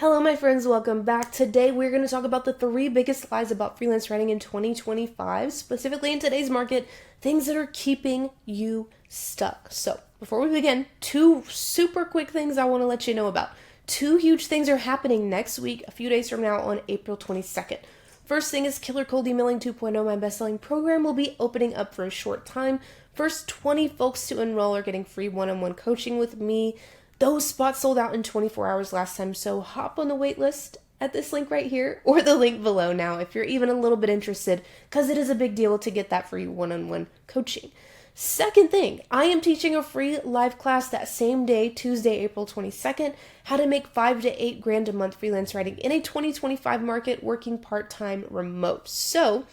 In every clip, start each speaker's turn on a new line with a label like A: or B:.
A: Hello my friends, welcome back. Today we're going to talk about the 3 biggest lies about freelance writing in 2025, specifically in today's market, things that are keeping you stuck. So before we begin, 2 super quick things I want to let you know about. 2 huge things are happening next week, a few days from now on April 22nd. First thing is Killer Cold Emailing 2.0, my best-selling program, will be opening up for a short time. First 20 folks to enroll are getting free one-on-one coaching with me. Those spots sold out in 24 hours last time, so hop on the wait list at this link right here or the link below now if you're even a little bit interested, because it is a big deal to get that free one-on-one coaching. Second thing, I am teaching a free live class that same day, Tuesday, April 22nd, how to make $5 to $8 grand a month freelance writing in a 2025 market working part-time remote. So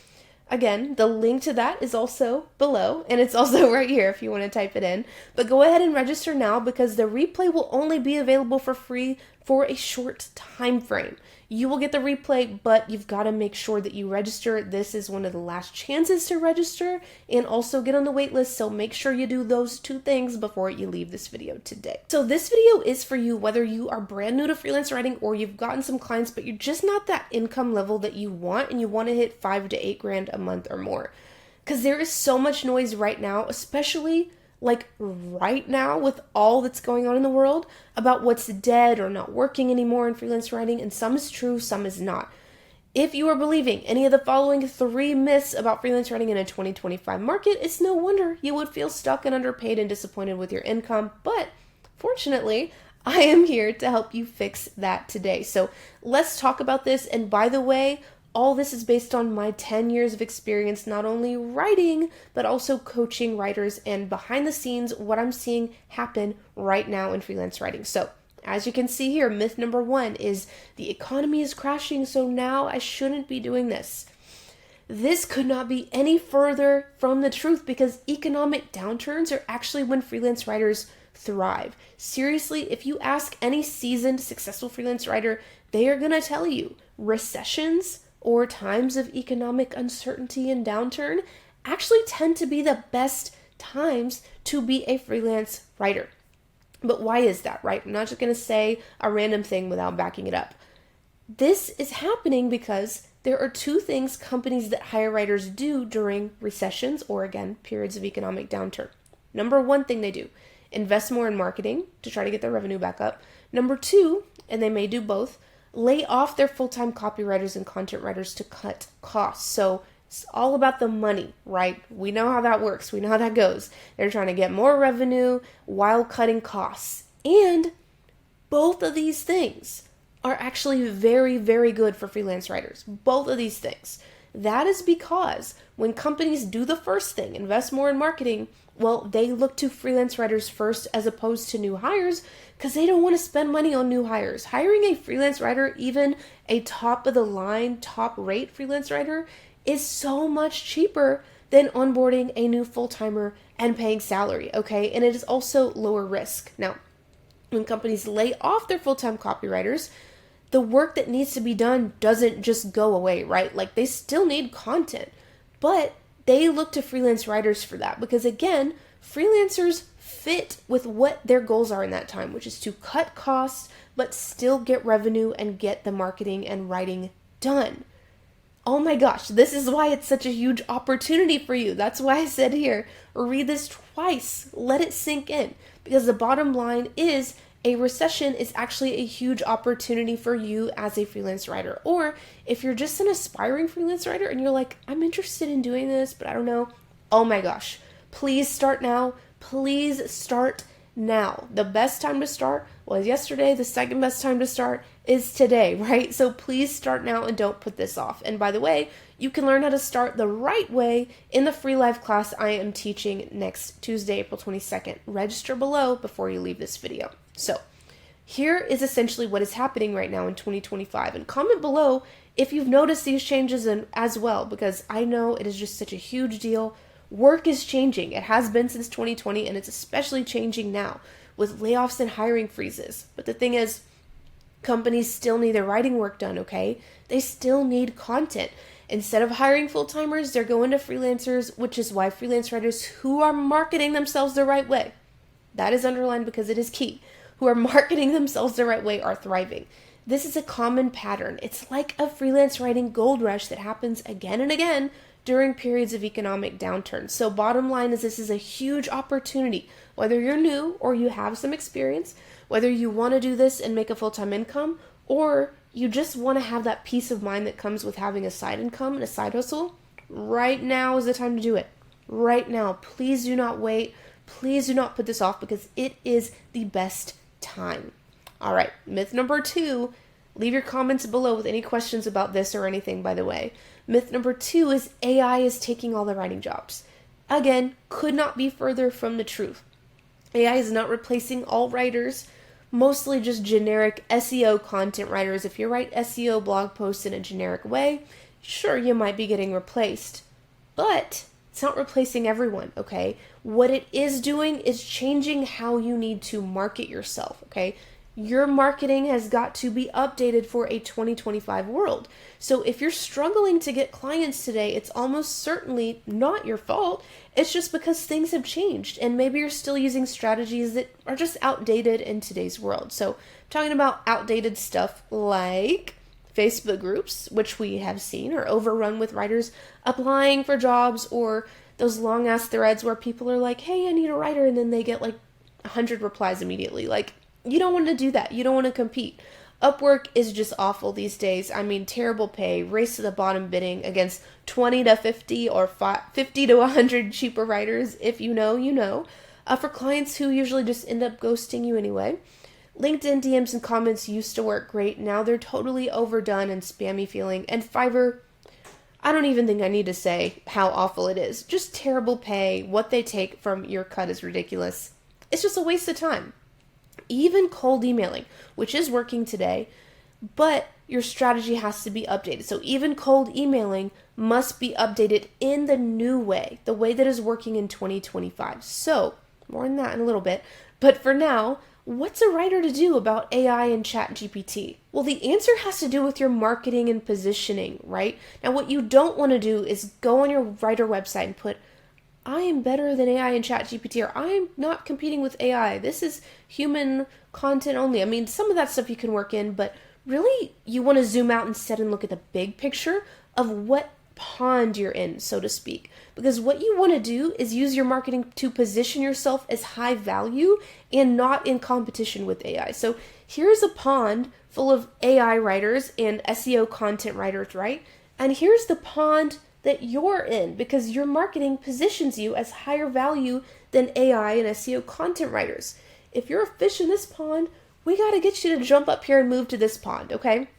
A: again, the link to that is also below, and it's also right here if you want to type it in. But go ahead and register now because the replay will only be available for free for a short time frame. You will get the replay, but you've got to make sure that you register. This is one of the last chances to register and also get on the wait list, so make sure you do those 2 things before you leave this video today. So this video is for you whether you are brand new to freelance writing or you've gotten some clients, but you're just not that income level that you want and you want to hit $5 to $8 grand a month or more. Because there is so much noise right now, especially like right now with all that's going on in the world about what's dead or not working anymore in freelance writing, and some is true, some is not. If you are believing any of the following 3 myths about freelance writing in a 2025 market, it's no wonder you would feel stuck and underpaid and disappointed with your income, but fortunately, I am here to help you fix that today. So let's talk about this, and by the way, all this is based on my 10 years of experience, not only writing, but also coaching writers and behind the scenes, what I'm seeing happen right now in freelance writing. So as you can see here, myth number 1 is the economy is crashing, so now I shouldn't be doing this. This could not be any further from the truth because economic downturns are actually when freelance writers thrive. Seriously, if you ask any seasoned, successful freelance writer, they are going to tell you recessions or times of economic uncertainty and downturn actually tend to be the best times to be a freelance writer. But why is that, right? I'm not just going to say a random thing without backing it up. This is happening because there are 2 things companies that hire writers do during recessions or, again, periods of economic downturn. Number 1 thing they do, invest more in marketing to try to get their revenue back up. Number 2, and they may do both, lay off their full-time copywriters and content writers to cut costs. So it's all about the money, right? We know how that works. We know how that goes. They're trying to get more revenue while cutting costs. And both of these things are actually very, very good for freelance writers. Both of these things. That is because when companies do the first thing, invest more in marketing, well, they look to freelance writers first as opposed to new hires because they don't want to spend money on new hires. Hiring a freelance writer, even a top of the line, top rate freelance writer, is so much cheaper than onboarding a new full-timer and paying salary, okay? And it is also lower risk. Now, when companies lay off their full-time copywriters, the work that needs to be done doesn't just go away, right? Like they still need content, but they look to freelance writers for that because, again, freelancers fit with what their goals are in that time, which is to cut costs but still get revenue and get the marketing and writing done. Oh my gosh, this is why it's such a huge opportunity for you. That's why I said here, read this twice, let it sink in, because the bottom line is a recession is actually a huge opportunity for you as a freelance writer. Or if you're just an aspiring freelance writer and you're like, I'm interested in doing this, but I don't know. Oh my gosh, please start now. Please start now. The best time to start was yesterday. The second best time to start is today, right? So please start now and don't put this off. And by the way, you can learn how to start the right way in the free live class I am teaching next Tuesday, April 22nd. Register below before you leave this video. So here is essentially what is happening right now in 2025. And comment below if you've noticed these changes as well, because I know it is just such a huge deal. Work is changing. It has been since 2020, and it's especially changing now with layoffs and hiring freezes. But the thing is, companies still need their writing work done, okay? They still need content. Instead of hiring full-timers, they're going to freelancers, which is why freelance writers who are marketing themselves the right way, that is underlined because it is key, who are marketing themselves the right way are thriving. This is a common pattern. It's like a freelance writing gold rush that happens again and again during periods of economic downturn. So bottom line is this is a huge opportunity. Whether you're new or you have some experience, whether you want to do this and make a full-time income, or you just want to have that peace of mind that comes with having a side income and a side hustle, right now is the time to do it. Right now. Please do not wait. Please do not put this off because it is the best time. All right, myth number 2, leave your comments below with any questions about this or anything, by the way. Myth number 2 is AI is taking all the writing jobs. Again, could not be further from the truth. AI is not replacing all writers, mostly just generic SEO content writers. If you write SEO blog posts in a generic way, sure, you might be getting replaced, but it's not replacing everyone, okay? What it is doing is changing how you need to market yourself, okay? Your marketing has got to be updated for a 2025 world. So if you're struggling to get clients today, it's almost certainly not your fault. It's just because things have changed and maybe you're still using strategies that are just outdated in today's world. So I'm talking about outdated stuff like Facebook groups, which we have seen are overrun with writers applying for jobs, or those long ass threads where people are like, hey, I need a writer, and then they get like 100 replies immediately. Like, you don't want to do that. You don't want to compete. Upwork is just awful these days. I mean, terrible pay, race to the bottom bidding against 20 to 50 or 50 to 100 cheaper writers. If you know, you know. For clients who usually just end up ghosting you anyway. LinkedIn DMs and comments used to work great. Now they're totally overdone and spammy feeling. And Fiverr, I don't even think I need to say how awful it is. Just terrible pay. What they take from your cut is ridiculous. It's just a waste of time. Even cold emailing, which is working today, but your strategy has to be updated. So even cold emailing must be updated in the new way, the way that is working in 2025. So more on that in a little bit. But for now, what's a writer to do about AI and chatgpt? Well, the answer has to do with your marketing and positioning, right? Now, what you don't want to do is go on your writer website and put, I am better than AI and ChatGPT, or I'm not competing with AI. This is human content only. I mean, some of that stuff you can work in, but really you want to zoom out instead and look at the big picture of what pond you're in, so to speak. Because what you want to do is use your marketing to position yourself as high value and not in competition with AI. So here's a pond full of AI writers and SEO content writers, right? And here's the pond that you're in, because your marketing positions you as higher value than AI and SEO content writers. If you're a fish in this pond, we got to get you to jump up here and move to this pond, okay?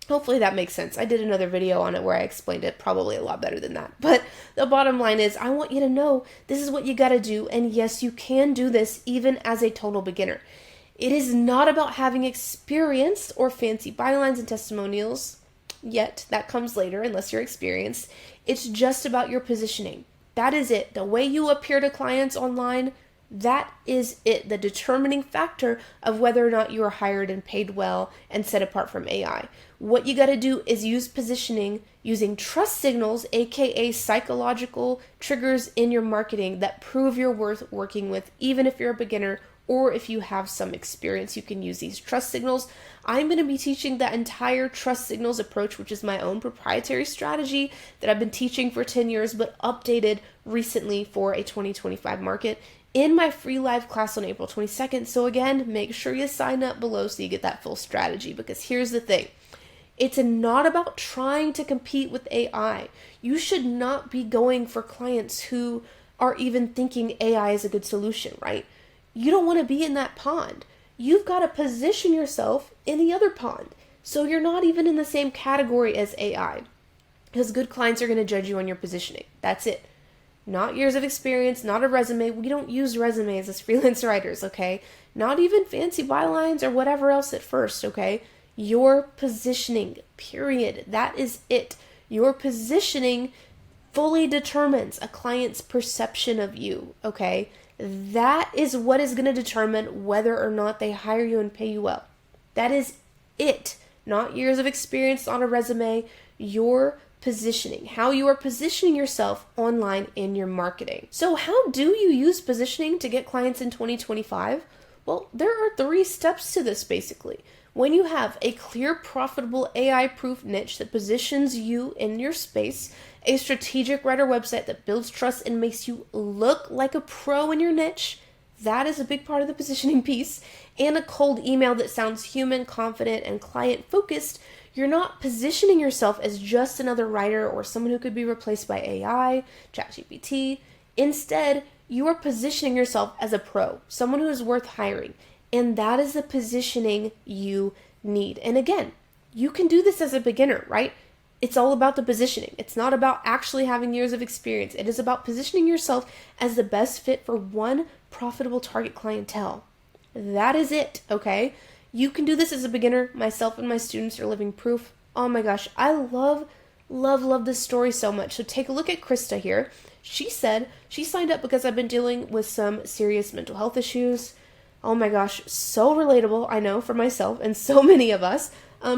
A: Hopefully that makes sense. I did another video on it where I explained it probably a lot better than that. But the bottom line is I want you to know this is what you got to do. And yes, you can do this even as a total beginner. It is not about having experience or fancy bylines and testimonials yet. That comes later unless you're experienced. It's just about your positioning. That is it. The way you appear to clients online, that is it. The determining factor of whether or not you are hired and paid well and set apart from AI. What you got to do is use positioning using trust signals, aka psychological triggers in your marketing that prove you're worth working with, even if you're a beginner or if you have some experience. You can use these trust signals. I'm going to be teaching that entire trust signals approach, which is my own proprietary strategy that I've been teaching for 10 years, but updated recently for a 2025 market in my free live class on April 22nd. So again, make sure you sign up below so you get that full strategy, because here's the thing. It's not about trying to compete with AI. You should not be going for clients who are even thinking AI is a good solution, right? You don't want to be in that pond. You've got to position yourself in the other pond. So you're not even in the same category as AI. Because good clients are going to judge you on your positioning. That's it. Not years of experience, not a resume. We don't use resumes as freelance writers, okay? Not even fancy bylines or whatever else at first, okay? Your positioning, period. That is it. Your positioning fully determines a client's perception of you, okay? That is what is going to determine whether or not they hire you and pay you well. That is it. Not years of experience on a resume. Your positioning, how you are positioning yourself online in your marketing. So how do you use positioning to get clients in 2025? Well, there are 3 steps to this basically. When you have a clear, profitable, AI-proof niche that positions you in your space, a strategic writer website that builds trust and makes you look like a pro in your niche, that is a big part of the positioning piece, and a cold email that sounds human, confident, and client-focused, you're not positioning yourself as just another writer or someone who could be replaced by AI, chatgpt. Instead, you are positioning yourself as a pro, someone who is worth hiring. And that is the positioning you need. And again, you can do this as a beginner, right? It's all about the positioning. It's not about actually having years of experience. It is about positioning yourself as the best fit for one profitable target clientele. That is it, okay? You can do this as a beginner. Myself and my students are living proof. Oh my gosh, I love this story so much. So take a look at Krista here. She said she signed up because I've been dealing with some serious mental health issues. Oh my gosh, so relatable, I know, for myself and so many of us.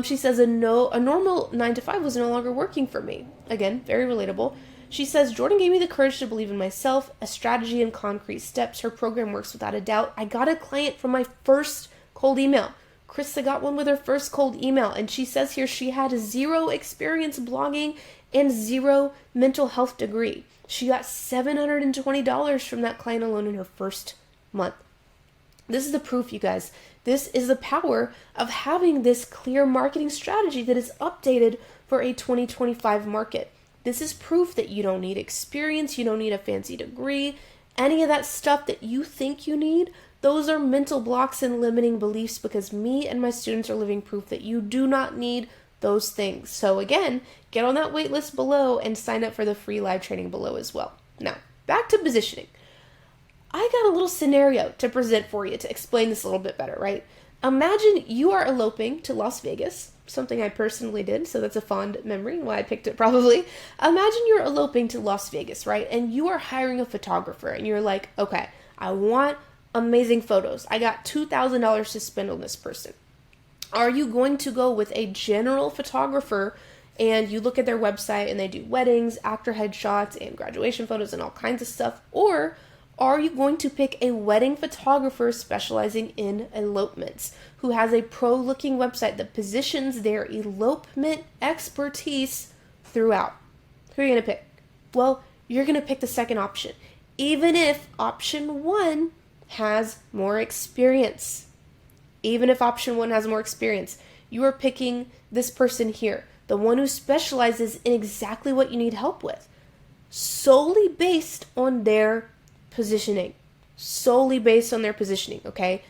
A: She says a normal 9 to 5 was no longer working for me. Again, very relatable. She says, Jorden gave me the courage to believe in myself, a strategy and concrete steps. Her program works without a doubt. I got a client from my first cold email. Krista got one with her first cold email, and she says here she had 0 experience blogging and 0 mental health degree. She got $720 from that client alone in her first month. This is the proof, you guys. This is the power of having this clear marketing strategy that is updated for a 2025 market. This is proof that you don't need experience, you don't need a fancy degree, any of that stuff that you think you need. Those are mental blocks and limiting beliefs, because me and my students are living proof that you do not need those things. So again, get on that wait list below and sign up for the free live training below as well. Now, back to positioning. I got a little scenario to present for you to explain this a little bit better, right? Imagine you are eloping to Las Vegas, something I personally did, so that's a fond memory, why I picked it probably. Imagine you're eloping to Las Vegas, right? And you are hiring a photographer, and you're like, okay, I want amazing photos. I got $2,000 to spend on this person. Are you going to go with a general photographer and you look at their website and they do weddings, actor headshots, and graduation photos and all kinds of stuff? Or are you going to pick a wedding photographer specializing in elopements who has a pro-looking website that positions their elopement expertise throughout? Who are you going to pick? Well, you're going to pick the second option, even if option 1 has more experience. Even if option 1 has more experience, you are picking this person here, the one who specializes in exactly what you need help with, solely based on their positioning. Solely based on their positioning, okay?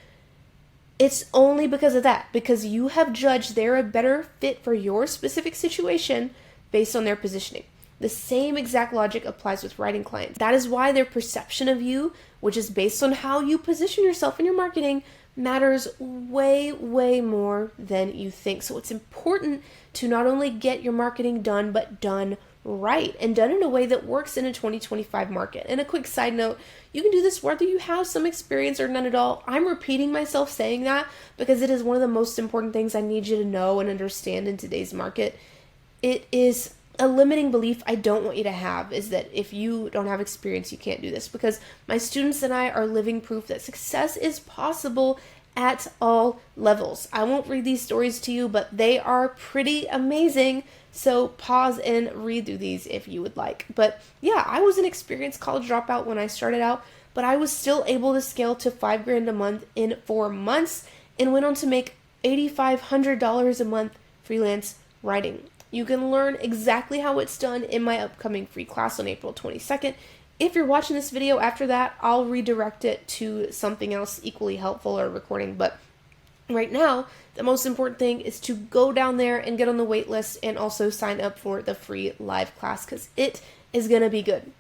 A: It's only because of that, because you have judged they're a better fit for your specific situation based on their positioning. The same exact logic applies with writing clients. That is why their perception of you, which is based on how you position yourself in your marketing, matters way, way more than you think. So it's important to not only get your marketing done, but done right and done in a way that works in a 2025 market. And a quick side note, you can do this whether you have some experience or none at all. I'm repeating myself saying that because it is one of the most important things I need you to know and understand in today's market. It is a limiting belief I don't want you to have, is that if you don't have experience, you can't do this, because my students and I are living proof that success is possible at all levels. I won't read these stories to you, but they are pretty amazing. So pause and read through these if you would like. But yeah, I was an experienced college dropout when I started out, but I was still able to scale to $5,000 a month in 4 months and went on to make $8,500 a month freelance writing. You can learn exactly how it's done in my upcoming free class on April 22nd. If you're watching this video after that, I'll redirect it to something else equally helpful or recording. But right now, the most important thing is to go down there and get on the wait list and also sign up for the free live class, because it is going to be good.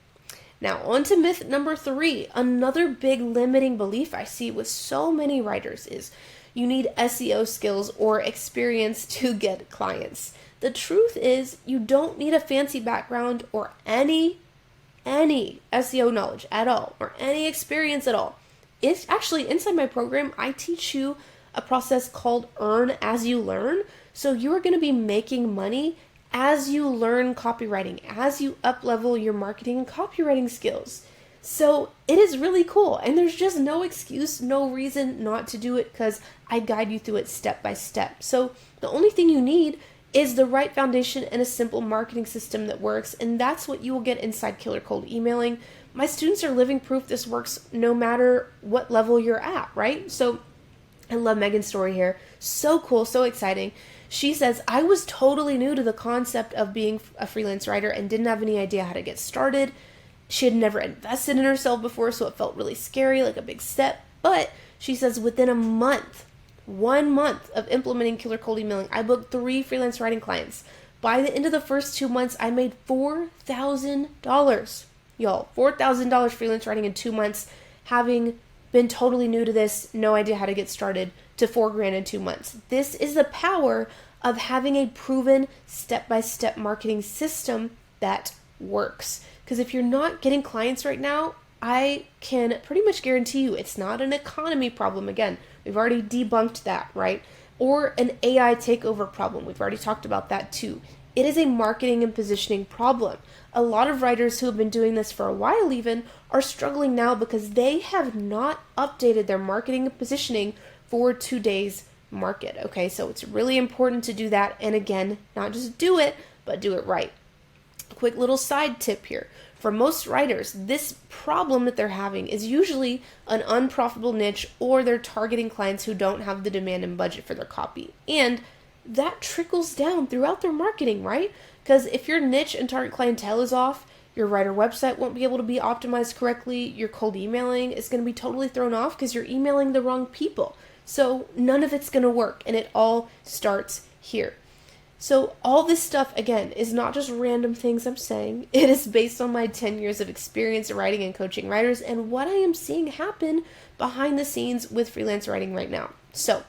A: Now, on to myth number 3. Another big limiting belief I see with so many writers is you need SEO skills or experience to get clients. The truth is, you don't need a fancy background or any SEO knowledge at all, or any experience at all. It's actually, inside my program, I teach you a process called Earn As You Learn. So you are going to be making money as you learn copywriting, as you up-level your marketing and copywriting skills. So it is really cool, and there's just no excuse, no reason not to do it, because I guide you through it step by step. So the only thing you need is the right foundation and a simple marketing system that works, and that's what you will get inside Killer Cold Emailing. My students are living proof this works no matter what level you're at, right? So I love Megan's story here. So cool, so exciting. She says, I was totally new to the concept of being a freelance writer and didn't have any idea how to get started. She had never invested in herself before, so it felt really scary, like a big step. But she says within a month, 1 month of implementing Killer Cold Emailing, I booked 3 freelance writing clients. By the end of the first 2 months, I made $4,000. Y'all, $4,000 freelance writing in 2 months, having been totally new to this, no idea how to get started, to $4,000 in 2 months. This is the power of having a proven step-by-step marketing system that works. Because if you're not getting clients right now, I can pretty much guarantee you it's not an economy problem. Again, we've already debunked that, right? Or an AI takeover problem. We've already talked about that too. It is a marketing and positioning problem. A lot of writers who have been doing this for a while even are struggling now because they have not updated their marketing and positioning for today's market. Okay, so it's really important to do that. And again, not just do it, but do it right. Quick little side tip here. For most writers, this problem that they're having is usually an unprofitable niche, or they're targeting clients who don't have the demand and budget for their copy. And that trickles down throughout their marketing, right? Because if your niche and target clientele is off, your writer website won't be able to be optimized correctly, your cold emailing is going to be totally thrown off because you're emailing the wrong people. So none of it's going to work, and it all starts here. So all this stuff, again, is not just random things I'm saying. It is based on my 10 years of experience writing and coaching writers and what I am seeing happen behind the scenes with freelance writing right now. So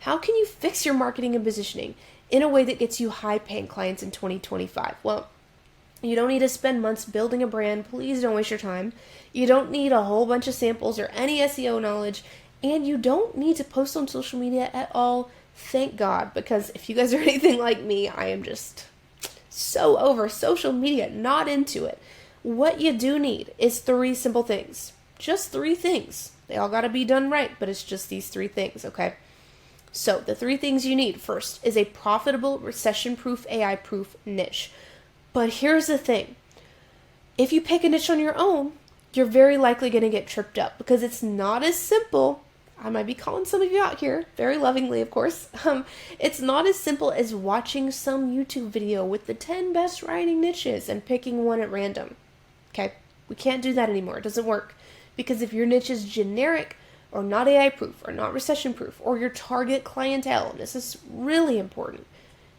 A: how can you fix your marketing and positioning in a way that gets you high-paying clients in 2025? Well, you don't need to spend months building a brand. Please don't waste your time. You don't need a whole bunch of samples or any SEO knowledge, and you don't need to post on social media at all. Thank God, because if you guys are anything like me, I am just so over social media, not into it. What you do need is 3 simple things. Just 3 things. They all got to be done right, but it's just these 3 things, okay? So the 3 things you need first is a profitable, recession-proof, AI-proof niche. But here's the thing. If you pick a niche on your own, you're very likely going to get tripped up because it's not as simple. I might be calling some of you out here, very lovingly, of course. It's not as simple as watching some YouTube video with the 10 best writing niches and picking one at random. Okay? We can't do that anymore. It doesn't work. Because if your niche is generic or not AI proof or not recession proof, or your target clientele, and this is really important,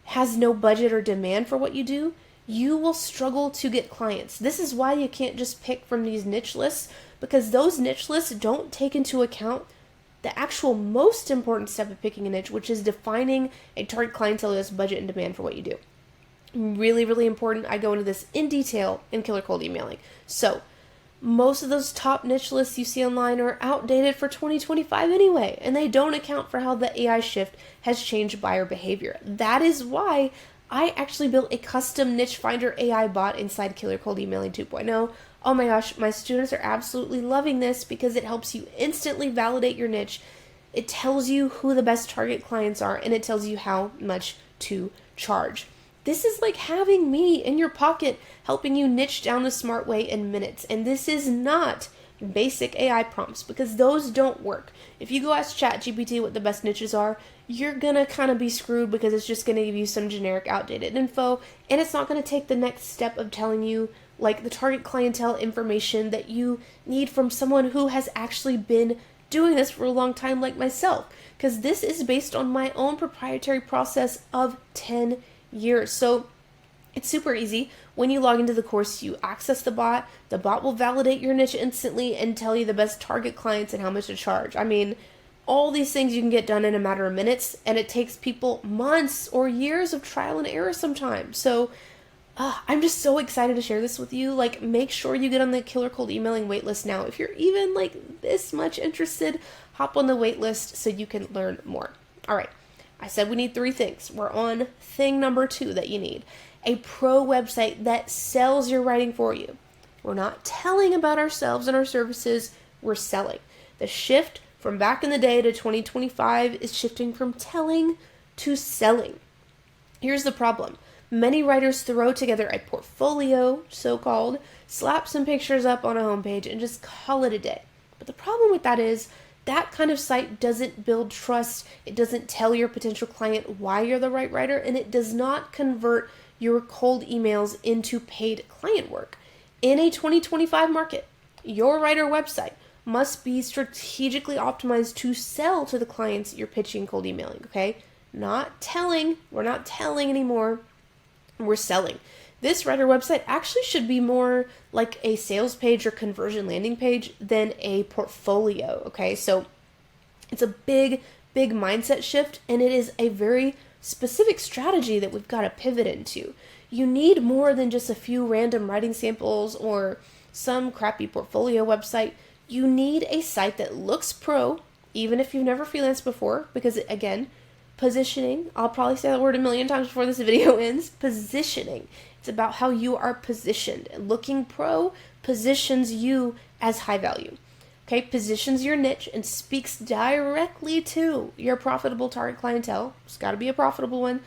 A: has no budget or demand for what you do, you will struggle to get clients. This is why you can't just pick from these niche lists, because those niche lists don't take into account the actual most important step of picking a niche, which is defining a target clientele who has budget and demand for what you do. Really, really important. I go into this in detail in Killer Cold Emailing. So most of those top niche lists you see online are outdated for 2025 anyway, and they don't account for how the AI shift has changed buyer behavior. That is why I actually built a custom niche finder AI bot inside Killer Cold Emailing 2.0. Oh my gosh, my students are absolutely loving this because it helps you instantly validate your niche. It tells you who the best target clients are, and it tells you how much to charge. This is like having me in your pocket helping you niche down the smart way in minutes. And this is not basic AI prompts, because those don't work. If you go ask ChatGPT what the best niches are, you're gonna kind of be screwed, because it's just gonna give you some generic outdated info, and it's not gonna take the next step of telling you like the target clientele information that you need from someone who has actually been doing this for a long time, like myself, because this is based on my own proprietary process of 10 years. So it's super easy. When you log into the course, you access the bot will validate your niche instantly and tell you the best target clients and how much to charge. I mean, all these things you can get done in a matter of minutes, and it takes people months or years of trial and error sometimes. So I'm just so excited to share this with you. Like, make sure you get on the Killer Cold Emailing waitlist now. If you're even like this much interested, hop on the waitlist so you can learn more. All right. I said we need 3 things. We're on thing number 2 that you need. A pro website that sells your writing for you. We're not telling about ourselves and our services, we're selling. The shift from back in the day to 2025 is shifting from telling to selling. Here's the problem. Many writers throw together a portfolio, so-called, slap some pictures up on a homepage, and just call it a day. But the problem with that is that kind of site doesn't build trust, it doesn't tell your potential client why you're the right writer, and it does not convert your cold emails into paid client work. In a 2025 market, your writer website must be strategically optimized to sell to the clients you're pitching cold emailing, okay? Not telling, we're not telling anymore, we're selling. This writer website actually should be more like a sales page or conversion landing page than a portfolio, okay? So it's a big mindset shift, and it is a very specific strategy that we've got to pivot into. You need more than just a few random writing samples or some crappy portfolio website. You need a site that looks pro, even if you've never freelanced before, because again, positioning, I'll probably say that word a million times before this video ends, positioning. It's about how you are positioned. Looking pro positions you as high value. Okay, positions your niche and speaks directly to your profitable target clientele. It's got to be a profitable one.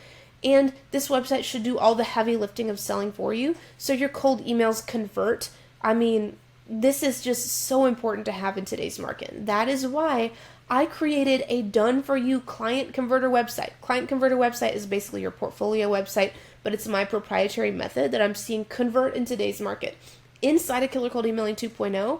A: And this website should do all the heavy lifting of selling for you so your cold emails convert. I mean, this is just so important to have in today's market. That is why I created a done-for-you client converter website. Client converter website is basically your portfolio website, but it's my proprietary method that I'm seeing convert in today's market. Inside of Killer Cold Emailing 2.0,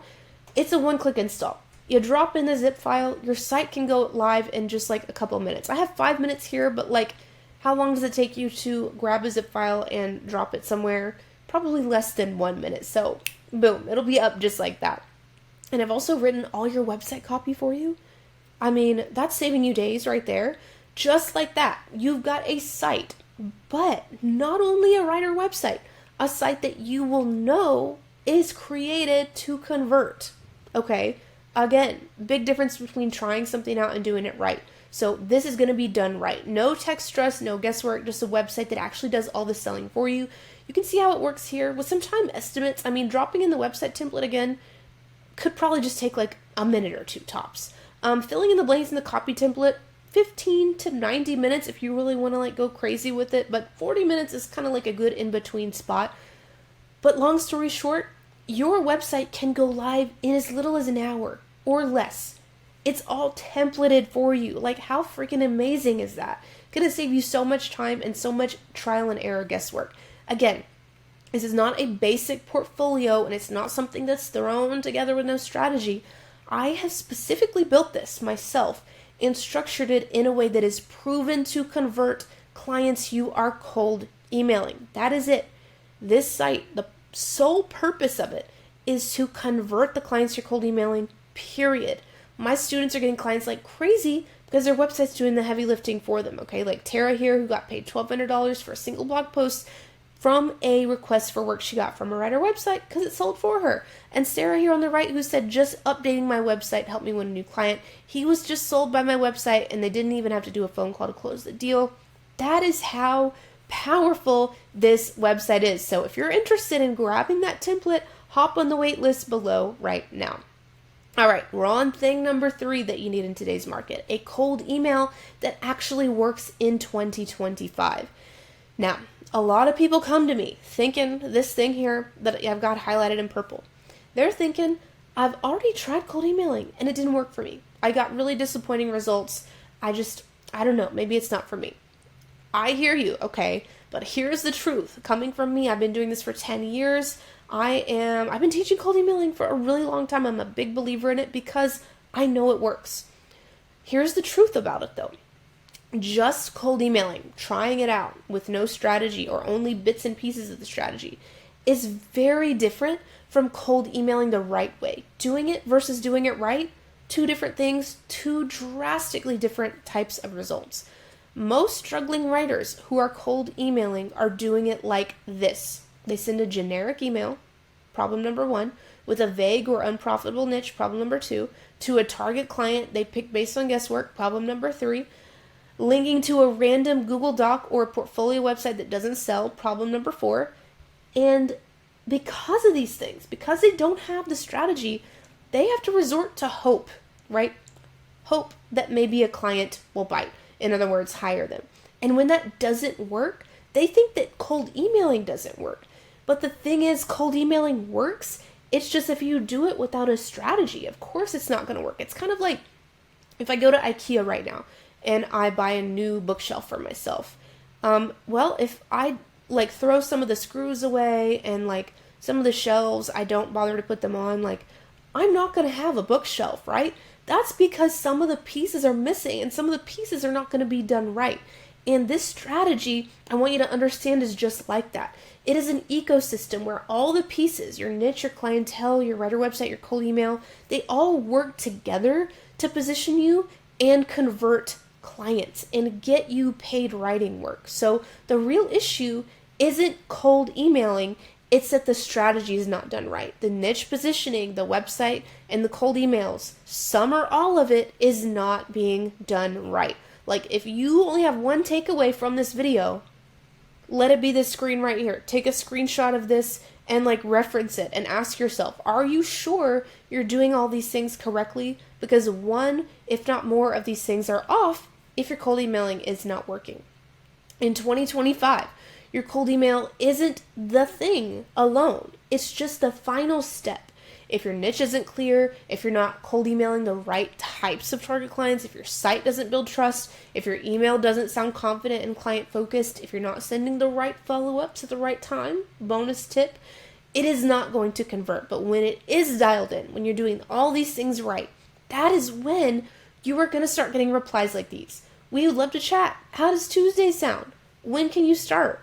A: it's a one-click install. You drop in the zip file, your site can go live in just like a couple minutes. I have 5 minutes here, but like, how long does it take you to grab a zip file and drop it somewhere? Probably less than 1 minute. So, boom, it'll be up just like that. And I've also written all your website copy for you. I mean, that's saving you days right there. Just like that, you've got a site, but not only a writer website, a site that you will know is created to convert. Okay, again, big difference between trying something out and doing it right. So this is going to be done right. No tech stress, no guesswork, just a website that actually does all the selling for you. You can see how it works here with some time estimates. I mean, dropping in the website template again could probably just take like a minute or two tops. Filling in the blanks in the copy template, 15 to 90 minutes if you really want to like go crazy with it, but 40 minutes is kind of like a good in-between spot. But long story short, your website can go live in as little as an hour or less. It's all templated for you. Like, how freaking amazing is that? Gonna save you so much time and so much trial and error guesswork. Again, this is not a basic portfolio and it's not something that's thrown together with no strategy. I have specifically built this myself and structured it in a way that is proven to convert clients you are cold emailing. That is it. This site, the sole purpose of it is to convert the clients you're cold emailing, period. My students are getting clients like crazy because their website's doing the heavy lifting for them, okay? Like Tara here, who got paid $1,200 for a single blog post from a request for work she got from a writer website because it sold for her. And Sarah here on the right, who said, just updating my website helped me win a new client. He was just sold by my website and they didn't even have to do a phone call to close the deal. That is how powerful this website is. So if you're interested in grabbing that template, hop on the wait list below right now. All right, we're on thing number 3 that you need in today's market, a cold email that actually works in 2025. Now, a lot of people come to me thinking this thing here that I've got highlighted in purple. They're thinking, I've already tried cold emailing and it didn't work for me. I got really disappointing results. I don't know, maybe it's not for me. I hear you, okay, but here's the truth. Coming from me, I've been doing this for 10 years. I've been teaching cold emailing for a really long time. I'm a big believer in it because I know it works. Here's the truth about it though. Just cold emailing, trying it out with no strategy or only bits and pieces of the strategy is very different from cold emailing the right way. Doing it versus doing it right, 2 different things, 2 drastically different types of results. Most struggling writers who are cold emailing are doing it like this. They send a generic email, problem number 1, with a vague or unprofitable niche, problem number 2, to a target client they pick based on guesswork, problem number 3, linking to a random Google Doc or a portfolio website that doesn't sell, problem number 4, and because of these things, because they don't have the strategy, they have to resort to hope, right? Hope that maybe a client will bite. In other words, hire them. And when that doesn't work, they think that cold emailing doesn't work. But the thing is, cold emailing works. It's just if you do it without a strategy, of course it's not going to work. It's kind of like if I go to IKEA right now and I buy a new bookshelf for myself. Well, if I like throw some of the screws away and like some of the shelves, I don't bother to put them on, like I'm not going to have a bookshelf, right? That's because some of the pieces are missing and some of the pieces are not going to be done right. And this strategy, I want you to understand, is just like that. It is an ecosystem where all the pieces, your niche, your clientele, your writer website, your cold email, they all work together to position you and convert clients and get you paid writing work. So the real issue isn't cold emailing, it's that the strategy is not done right. The niche positioning, the website, and the cold emails, some or all of it is not being done right. Like if you only have one takeaway from this video, let it be this screen right here. Take a screenshot of this and like reference it and ask yourself, are you sure you're doing all these things correctly? Because one, if not more of these things are off if your cold emailing is not working. In 2025, your cold email isn't the thing alone. It's just the final step. If your niche isn't clear, if you're not cold emailing the right types of target clients, if your site doesn't build trust, if your email doesn't sound confident and client focused, if you're not sending the right follow-ups at the right time, bonus tip, it is not going to convert. But when it is dialed in, when you're doing all these things right, that is when you are going to start getting replies like these. We would love to chat. How does Tuesday sound? When can you start?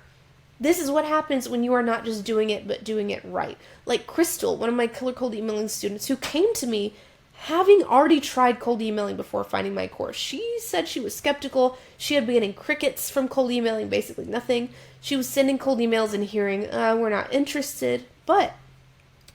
A: This is what happens when you are not just doing it, but doing it right. Like Crystal, one of my killer cold emailing students who came to me having already tried cold emailing before finding my course. She said she was skeptical. She had been getting crickets from cold emailing, basically nothing. She was sending cold emails and hearing, we're not interested. But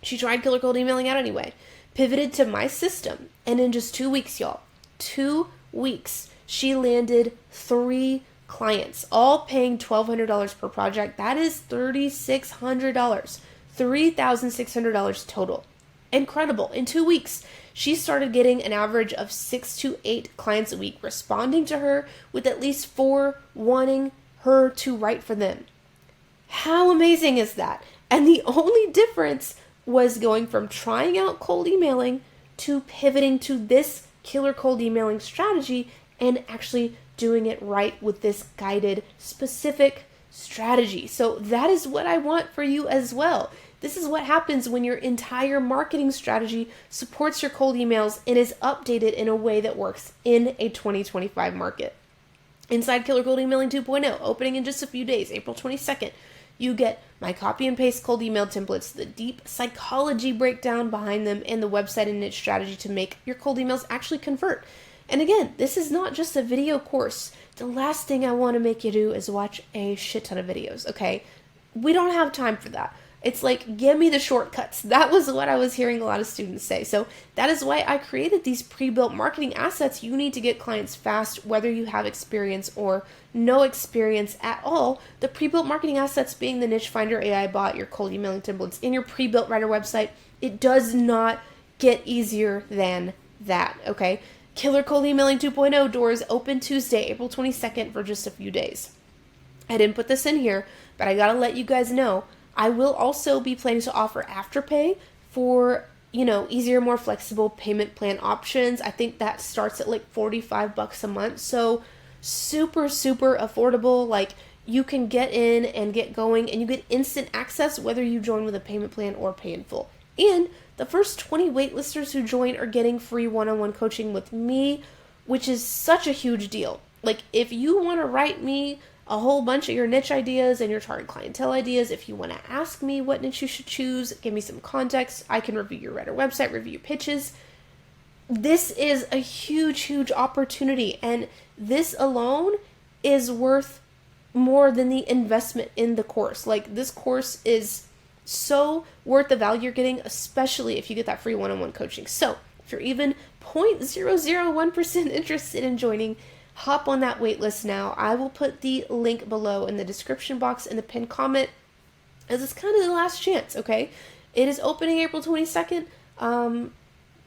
A: she tried killer cold emailing out anyway. Pivoted to my system. And in just 2 weeks, y'all, 2 weeks, she landed 3 clients, all paying $1,200 per project. That is $3,600. $3,600 total. Incredible. In 2 weeks, she started getting an average of 6 to 8 clients a week, responding to her with at least 4 wanting her to write for them. How amazing is that? And the only difference was going from trying out cold emailing to pivoting to this killer cold emailing strategy and actually doing it right with this guided, specific strategy. So that is what I want for you as well. This is what happens when your entire marketing strategy supports your cold emails and is updated in a way that works in a 2025 market. Inside Killer Cold Emailing 2.0, opening in just a few days, April 22nd, you get my copy and paste cold email templates, the deep psychology breakdown behind them, and the website and niche strategy to make your cold emails actually convert. And again, this is not just a video course. The last thing I want to make you do is watch a shit ton of videos, okay? We don't have time for that. It's like, give me the shortcuts. That was what I was hearing a lot of students say. So that is why I created these pre-built marketing assets you need to get clients fast, whether you have experience or no experience at all. The pre-built marketing assets being the Niche Finder AI bot, your cold emailing templates, and your pre-built writer website. It does not get easier than that, okay? Killer Cold Emailing 2.0 doors open Tuesday, April 22nd for just a few days. I didn't put this in here, but I gotta let you guys know, I will also be planning to offer Afterpay for, easier, more flexible payment plan options. I think that starts at like $45 a month. So super, super affordable. Like you can get in and get going and you get instant access whether you join with a payment plan or pay in full. And the first 20 waitlisters who join are getting free one-on-one coaching with me, which is such a huge deal. Like if you want to write me a whole bunch of your niche ideas and your target clientele ideas, if you want to ask me what niche you should choose, give me some context, I can review your writer website, review pitches. This is a huge, huge opportunity, and this alone is worth more than the investment in the course. Like this course is so worth the value you're getting, especially if you get that free one-on-one coaching. So if you're even 0.001% interested in joining, hop on that wait list now. I will put the link below in the description box in the pinned comment. as it's kind of the last chance, okay? It is opening April 22nd.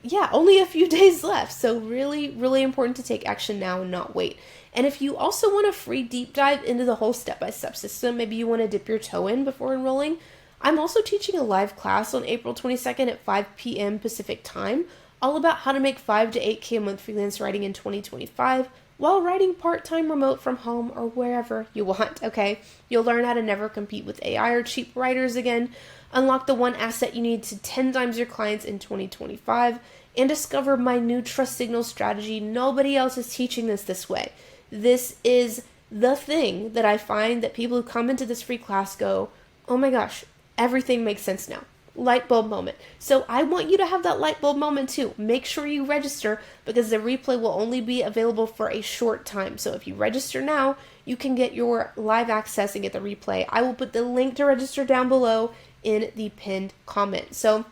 A: Yeah, only a few days left. So really, really important to take action now and not wait. And if you also want a free deep dive into the whole step-by-step system, maybe you want to dip your toe in before enrolling, I'm also teaching a live class on April 22nd at 5 p.m. Pacific time, all about how to make 5 to 8K a month freelance writing in 2025 while writing part-time remote from home or wherever you want, okay? You'll learn how to never compete with AI or cheap writers again, unlock the one asset you need to 10 times your clients in 2025, and discover my new trust signal strategy. Nobody else is teaching this way. This is the thing that I find that people who come into this free class go, oh my gosh, everything makes sense now. Light bulb moment. So I want you to have that light bulb moment too. Make sure you register because the replay will only be available for a short time. So if you register now, you can get your live access and get the replay. I will put the link to register down below in the pinned comment. So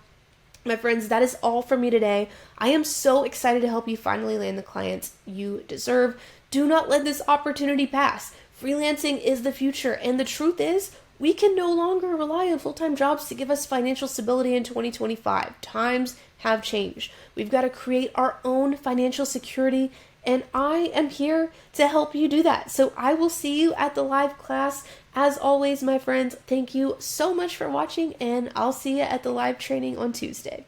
A: my friends, that is all for me today. I am so excited to help you finally land the clients you deserve. Do not let this opportunity pass. Freelancing is the future, and the truth is, we can no longer rely on full-time jobs to give us financial stability in 2025. Times have changed. We've got to create our own financial security, and I am here to help you do that. So I will see you at the live class. As always, my friends, thank you so much for watching, and I'll see you at the live training on Tuesday.